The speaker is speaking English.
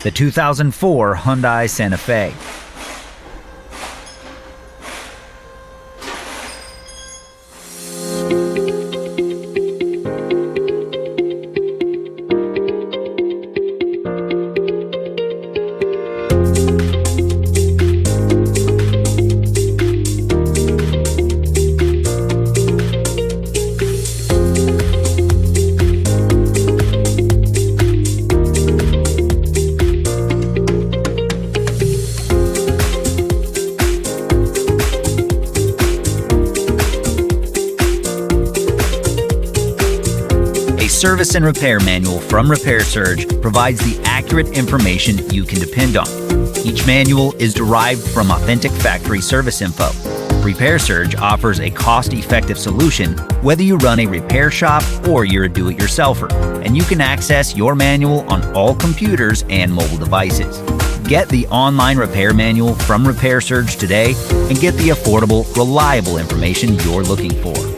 the 2004 Hyundai Santa Fe. A service and repair manual from Repair Surge provides the accurate information you can depend on. Each manual is derived from authentic factory service info. Repair Surge offers a cost-effective solution whether you run a repair shop or you're a do-it-yourselfer, and you can access your manual on all computers and mobile devices. Get the online repair manual from Repair Surge today and get the affordable, reliable information you're looking for.